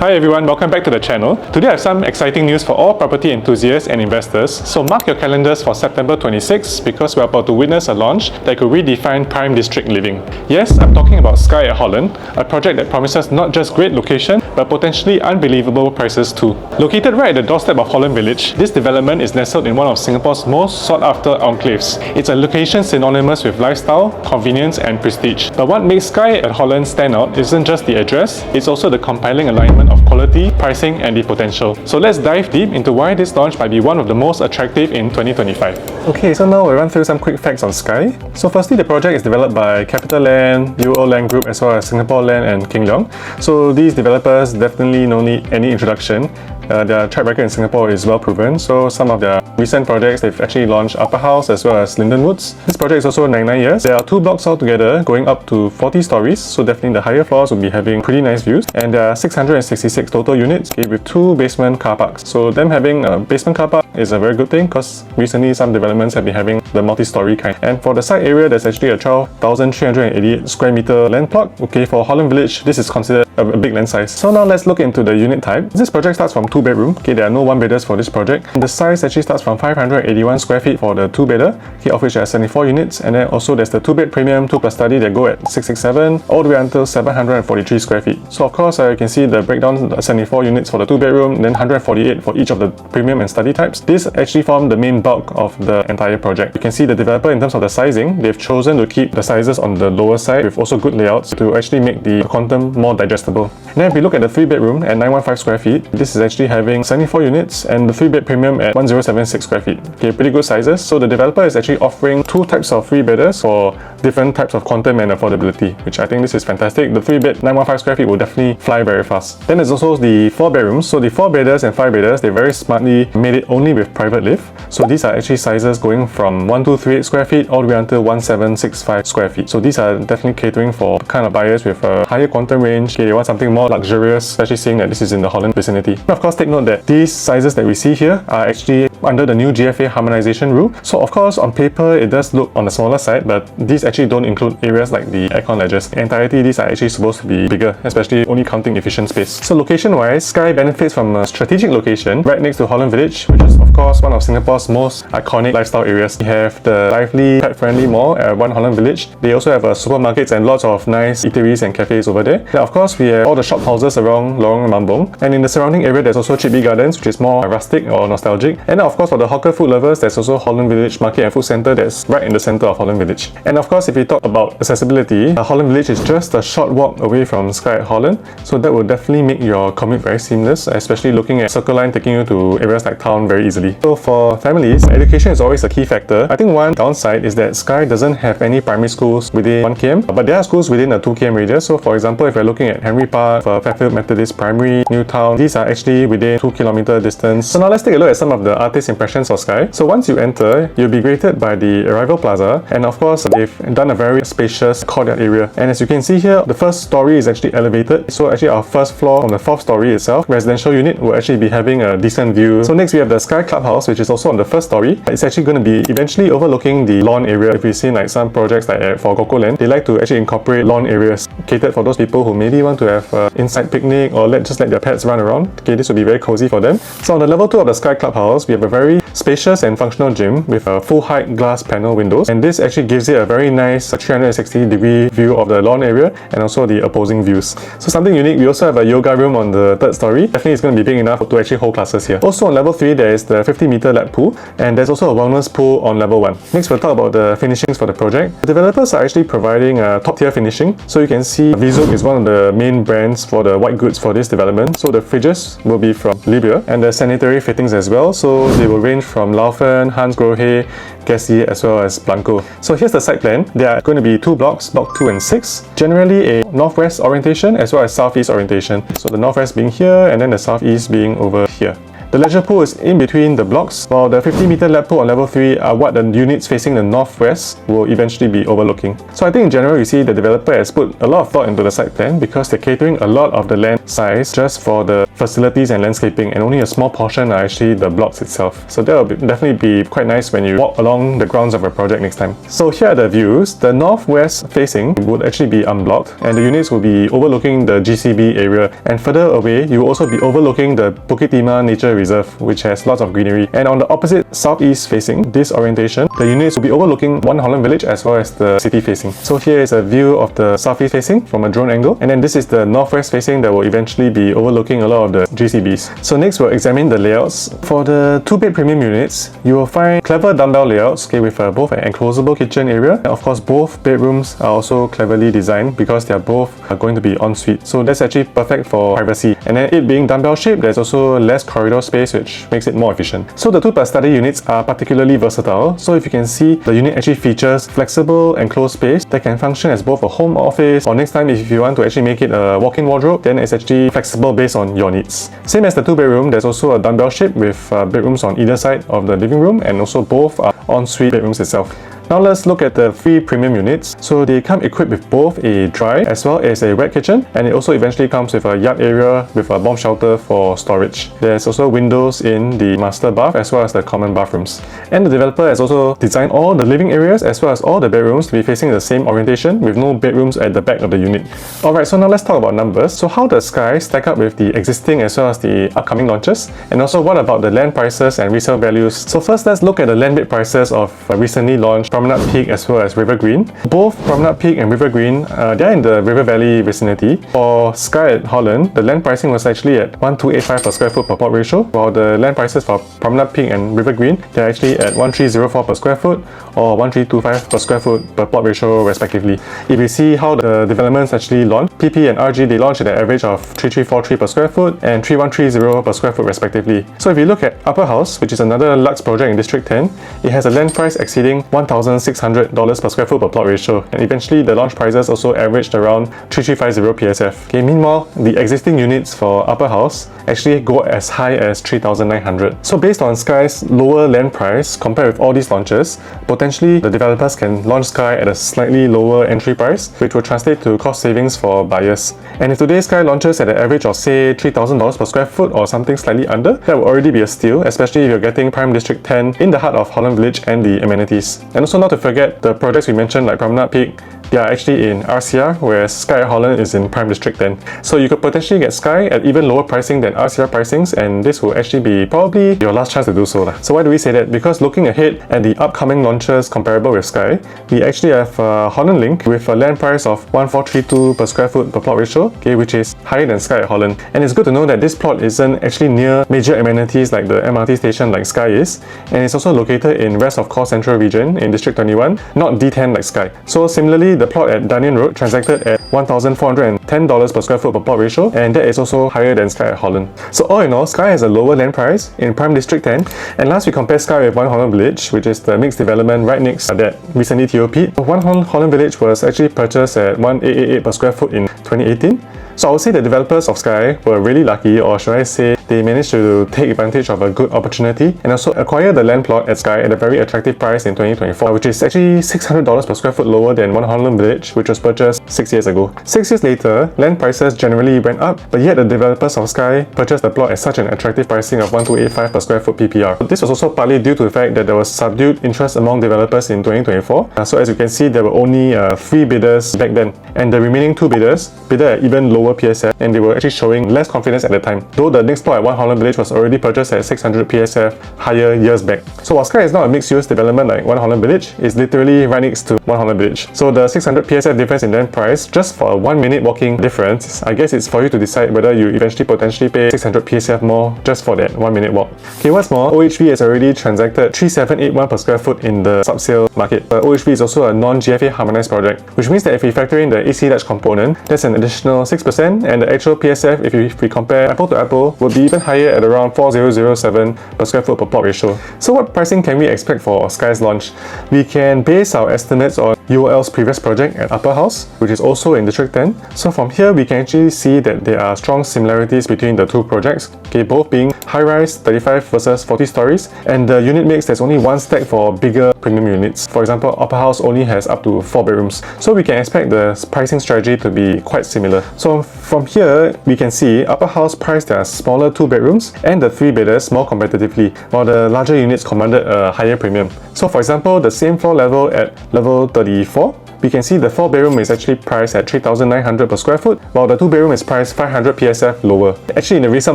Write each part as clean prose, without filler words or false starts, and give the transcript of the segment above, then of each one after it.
Hi everyone, welcome back to the channel. Today I have some exciting news for all property enthusiasts and investors. So mark your calendars for September 26 because we're about to witness a launch that could redefine prime district living. Yes, I'm talking about Skye at Holland, a project that promises not just great location, but potentially unbelievable prices too. Located right at the doorstep of Holland Village, this development is nestled in one of Singapore's most sought-after enclaves. It's a location synonymous with lifestyle, convenience and prestige. But what makes Skye at Holland stand out isn't just the address, it's also the compelling alignment of quality, pricing and the potential. So let's dive deep into why this launch might be one of the most attractive in 2025. Okay, so now we'll run through some quick facts on Skye. So firstly, the project is developed by Capital Land, UO Land Group as well as Singapore Land and King Leong. So these developers definitely don't need any introduction. Their track record in Singapore is well proven, so some of their recent projects they've actually launched Upper House as well as Linden Woods. This project is also 99 years. There are 2 blocks altogether going up to 40 stories, so definitely the higher floors will be having pretty nice views. And there are 666 total units with 2 basement car parks. So them having a basement car park is a very good thing because recently some developments have been having the multi-story kind. And for the site area, there's actually a 12,388 square meter land plot. Okay, for Holland Village, this is considered a big land size. So now let's look into the unit type. This project starts from 2-bedroom. Okay, there are no 1-bedders for this project. The size actually starts from 581 square feet for the 2-bedder, okay, of which there are 74 units. And then also there's the 2-bed premium 2+ study that go at 667 all the way until 743 square feet. So of course you can see the breakdown, 74 units for the 2-bedroom, then 148 for each of the premium and study types. This actually form the main bulk of the entire project. You can see the developer in terms of the sizing, they've chosen to keep the sizes on the lower side with also good layouts to actually make the quantum more digestible. And then if we look at the 3-bedroom at 915 square feet, this is actually having 74 units and the 3-bed premium at 1076 square feet. Okay, pretty good sizes. So the developer is actually offering 2 types of 3-bedders for different types of quantum and affordability, which I think this is fantastic. The 3-bed 915 square feet will definitely fly very fast. Then there's also the 4-bedrooms. So the 4-bedders and 5-bedders, they very smartly made it only with private lift. So these are actually sizes going from 1238 square feet all the way until 1765 square feet. So these are definitely catering for kind of buyers with a higher quantum range. Okay, they want something more luxurious, especially seeing that this is in the Holland vicinity. And of course, take note that these sizes that we see here are actually under the new GFA harmonization rule. So of course, on paper, it does look on the smaller side, but these actually don't include areas like the aircon ledges. In entirety, these are actually supposed to be bigger, especially only counting efficient space. So location-wise, Skye benefits from a strategic location right next to Holland Village, which is of course one of Singapore's most iconic lifestyle areas. We have the lively, pet-friendly mall at One Holland Village. They also have supermarkets and lots of nice eateries and cafes over there. Then of course, we have all the shophouses around Lorong Mambong. And in the surrounding area, there's also Chibi Gardens, which is more rustic or nostalgic. And of course, for the hawker food lovers, there's also Holland Village Market and Food Centre that's right in the centre of Holland Village. And of course, if we talk about accessibility, Holland Village is just a short walk away from Skye at Holland. So that will definitely make your commute very seamless, especially looking at Circle Line taking you to areas like town very easily. So for families, education is always a key factor. I think one downside is that Skye doesn't have any primary schools within 1 km, but there are schools within a 2 km radius. So for example, if you're looking at Henry Park, Fairfield Methodist Primary, Newtown, these are actually within 2 km distance. So now let's take a look at some of the artist impressions of Skye. So once you enter, you'll be greeted by the Arrival Plaza, and of course they've done a very spacious courtyard area. And as you can see here, the first story is actually elevated. So actually our first floor on the 4th story itself, residential unit, will actually be having a decent view. So next we have the Skye Clubhouse, which is also on the 1st story. It's actually going to be eventually overlooking the lawn area. If we've seen like some projects like for Coco Land, they like to actually incorporate lawn areas catered for those people who maybe want to have an inside picnic or just let their pets run around. Okay, this will be very cozy for them. So on the level 2 of the Skye Clubhouse, we have a very spacious and functional gym with a full height glass panel windows, and this actually gives it a very nice 360-degree view of the lawn area and also the opposing views. So something unique, we also have a yoga room on the 3rd story. Definitely it's going to be big enough to actually hold classes here. Also on level 3, there is the 50-meter lap pool, and there's also a wellness pool on level 1. Next we'll talk about the finishings for the project. The developers are actually providing a top-tier finishing. So you can see Vizuk is one of the main brands for the white goods for this development. So the fridges will be from Libya, and the sanitary fittings as well. So they will range from Laufen, Hans Grohe, Gassi as well as Blanco. So here's the site plan. There are going to be 2 blocks, block 2 and 6. Generally a northwest orientation as well as southeast orientation. So the northwest being here and then the southeast being over here. The leisure pool is in between the blocks, while the 50-meter lap pool on level 3 are what the units facing the northwest will eventually be overlooking. So I think in general you see the developer has put a lot of thought into the site plan because they're catering a lot of the land size just for the facilities and landscaping, and only a small portion are actually the blocks itself. So that will definitely be quite nice when you walk along the grounds of a project next time. So here are the views. The northwest facing would actually be unblocked, and the units will be overlooking the GCB area, and further away you will also be overlooking the Bukit Timah Nature Reserve, which has lots of greenery. And on the opposite southeast facing, this orientation, the units will be overlooking One Holland Village as well as the city facing. So here is a view of the southeast facing from a drone angle, and then this is the northwest facing that will eventually be overlooking a lot of the GCBs. So next we'll examine the layouts. For the 2-bed premium units, you will find clever dumbbell layouts, okay, with both an enclosable kitchen area. And of course, both bedrooms are also cleverly designed because they are both going to be ensuite. So that's actually perfect for privacy. And then it being dumbbell shaped, there's also less corridor space, which makes it more efficient. So the 2+ study units are particularly versatile. So if you can see, the unit actually features flexible enclosed space that can function as both a home office, or next time if you want to actually make it a walk-in wardrobe, then it's actually flexible based on your needs. Same as the 2-bedroom, there's also a dumbbell shape with bedrooms on either side of the living room, and also both are ensuite bedrooms itself. Now let's look at the 3 premium units. So they come equipped with both a dry as well as a wet kitchen, and it also eventually comes with a yard area with a bomb shelter for storage. There's also windows in the master bath as well as the common bathrooms. And the developer has also designed all the living areas as well as all the bedrooms to be facing the same orientation with no bedrooms at the back of the unit. Alright, so now let's talk about numbers. So how does Skye stack up with the existing as well as the upcoming launches? And also what about the land prices and resale values? So first let's look at the land bid prices of recently launched Promenade Peak as well as River Green. Both Promenade Peak and River Green, they're in the River Valley vicinity. For Skye at Holland, the land pricing was actually at 1,285 per square foot per plot ratio, while the land prices for Promenade Peak and River Green, they're actually at 1,304 per square foot or 1,325 per square foot per plot ratio respectively. If you see how the developments actually launched, PP and RG, they launched at an average of 3,343 per square foot and 3,130 per square foot respectively. So if you look at Upper House, which is another Lux project in District 10, it has a land price exceeding $1,600 per square foot per plot ratio, and eventually the launch prices also averaged around 3,350 PSF. Okay, meanwhile, the existing units for Upper House actually go as high as 3,900. So based on Skye's lower land price compared with all these launches, potentially the developers can launch Skye at a slightly lower entry price, which will translate to cost savings for buyers. And if today's Skye launches at an average of say $3,000 per square foot or something slightly under, that will already be a steal, especially if you're getting Prime District 10 in the heart of Holland Village and the amenities. And also not to forget the projects we mentioned like Promenade Peak, they are actually in RCR, whereas Skye Holland is in Prime District 10. So you could potentially get Skye at even lower pricing than RCR pricings, and this will actually be probably your last chance to do so. So why do we say that? Because looking ahead at the upcoming launches comparable with Skye, we actually have Holland Link with a land price of 1,432 per square foot per plot ratio, okay, which is higher than Skye at Holland. And it's good to know that this plot isn't actually near major amenities like the MRT station like Skye is, and it's also located in rest of core central region in District 21, not D10 like Skye. So similarly, the plot at Dunian Road transacted at $1,410 per square foot per plot ratio, and that is also higher than Skye at Holland. So all in all, Skye has a lower land price in Prime District 10, and last we compare Skye with One Holland Village, which is the mixed development right next that recently TOP'd. One Holland Village was actually purchased at 1,888 per square foot in 2018. So I would say the developers of Skye were really lucky, or should I say they managed to take advantage of a good opportunity and also acquire the land plot at Skye at a very attractive price in 2024, which is actually $600 per square foot lower than One Holland Village, which was purchased 6 years ago. 6 years later, land prices generally went up, but yet the developers of Skye purchased the plot at such an attractive pricing of 1,285 per square foot PPR. This was also partly due to the fact that there was subdued interest among developers in 2024. So as you can see, there were only 3 bidders back then, and the remaining 2 bidders bidded at even lower PSF, and they were actually showing less confidence at the time, though the next plot at One Holland Village was already purchased at 600 PSF higher years back. So while Skye is not a mixed-use development like One Holland Village, it's literally right next to One Holland Village. So the 600 PSF difference in land price, just for a 1 minute walking difference, I guess it's for you to decide whether you eventually potentially pay 600 PSF more just for that 1 minute walk. Okay, what's more, OHV has already transacted 3,781 per square foot in the sub-sale market. But OHV is also a non-GFA harmonized project, which means that if we factor in the AC Dutch component, that's an additional 6% 6%, and the actual PSF, if we compare apple to apple, would be even higher at around 4,007 per square foot per plot ratio. So what pricing can we expect for Skye's launch? We can base our estimates on UOL's previous project at Upper House, which is also in District 10. So from here, we can actually see that there are strong similarities between the two projects, okay, both being high-rise 35 versus 40 stories, and the unit mix, there's only one stack for bigger premium units. For example, Upper House only has up to 4 bedrooms, so we can expect the pricing strategy to be quite similar. So from here, we can see Upper House priced their smaller 2 bedrooms and the 3-bedders more competitively, while the larger units commanded a higher premium. So for example, the same floor level at level 34, we can see the 4-bedroom is actually priced at 3,900 per square foot, while the 2-bedroom is priced 500 PSF lower. Actually, in the resale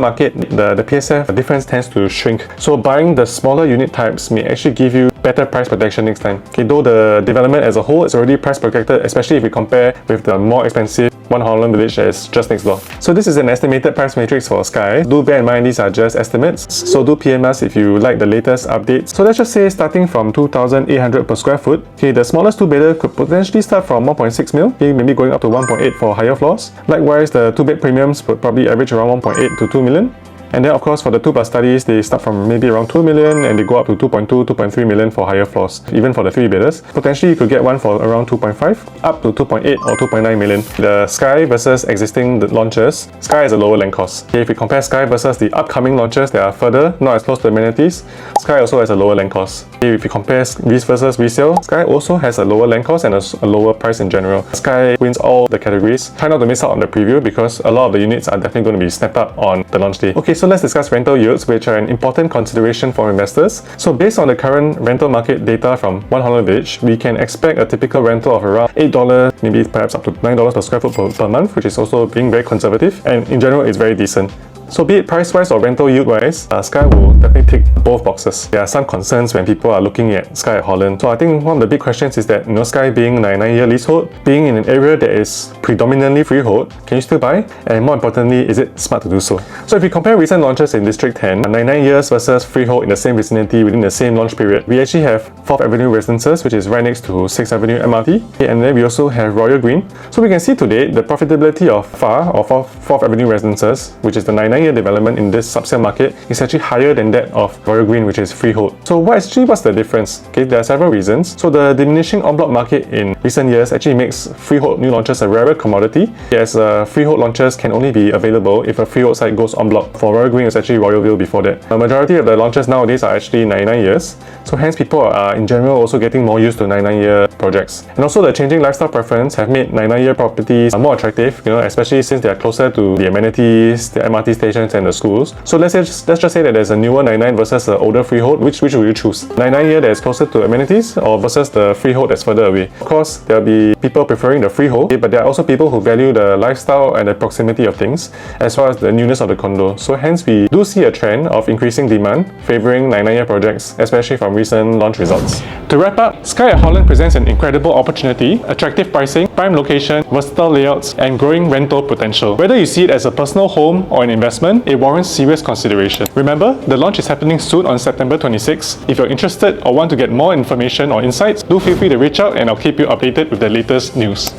market, the PSF difference tends to shrink. So buying the smaller unit types may actually give you better price protection next time. Okay, though the development as a whole is already price protected, especially if we compare with the more expensive One Holland Village that is just next door. So this is an estimated price matrix for Skye. Do bear in mind these are just estimates, so do PM us if you like the latest updates. So let's just say starting from 2,800 per square foot, okay, the smallest 2-bedder could potentially start from 1.6 mil, okay, maybe going up to 1.8 for higher floors. Likewise, the 2-bed premiums would probably average around 1.8 to 2 million. And then of course for the 2+ studies, they start from maybe around 2 million and they go up to 2.2, 2.3 million for higher floors. Even for the 3-bedders, potentially you could get one for around 2.5 up to 2.8 or 2.9 million. The Skye versus existing launches, Skye is a lower land cost. Okay, if we compare Skye versus the upcoming launches that are further, not as close to amenities, Skye also has a lower land cost. Okay, if we compare these versus resale, Skye also has a lower land cost and a lower price in general. Skye wins all the categories. Try not to miss out on the preview because a lot of the units are definitely going to be snapped up on the launch day. Okay, so let's discuss rental yields, which are an important consideration for investors. So based on the current rental market data from One Holland Village, we can expect a typical rental of around $8, maybe perhaps up to $9 per square foot per month, which is also being very conservative, and in general it's very decent. So be it price-wise or rental yield-wise, Skye will definitely tick both boxes. There are some concerns when people are looking at Skye at Holland. So I think one of the big questions is that, Skye being 99-year leasehold, being in an area that is predominantly freehold, can you still buy? And more importantly, is it smart to do so? So if we compare recent launches in District 10, 99 years versus freehold in the same vicinity within the same launch period, we actually have 4th Avenue Residences, which is right next to 6th Avenue MRT, and then we also have Royal Green. So we can see today the profitability of 4th Avenue Residences, which is the 99-year development in this subsale market, is actually higher than that of Royal Green, which is freehold. So what's the difference? Okay, there are several reasons. So the diminishing en bloc market in recent years actually makes freehold new launches a rarer commodity, as freehold launches can only be available if a freehold site goes en bloc. For Royal Green, it's actually Royalville before that. The majority of the launches nowadays are actually 99 years, so hence people are in general also getting more used to 99-year projects. And also the changing lifestyle preference have made 99-year properties more attractive, especially since they are closer to the amenities, the MRT stations and the schools. So let's just say that there's a newer 99 versus an older freehold. Which would you choose? 99-year that is closer to amenities or versus the freehold that's further away? Of course, there'll be people preferring the freehold, but there are also people who value the lifestyle and the proximity of things, as well as the newness of the condo. So hence we do see a trend of increasing demand favoring 99-year projects, especially from recent launch results. To wrap up, Skye at Holland presents an incredible opportunity, attractive pricing, prime location, versatile layouts, and growing rental potential. Whether you see it as a personal home or an investment, it warrants serious consideration. Remember, the launch is happening soon on September 26. If you're interested or want to get more information or insights, do feel free to reach out and I'll keep you updated with the latest news.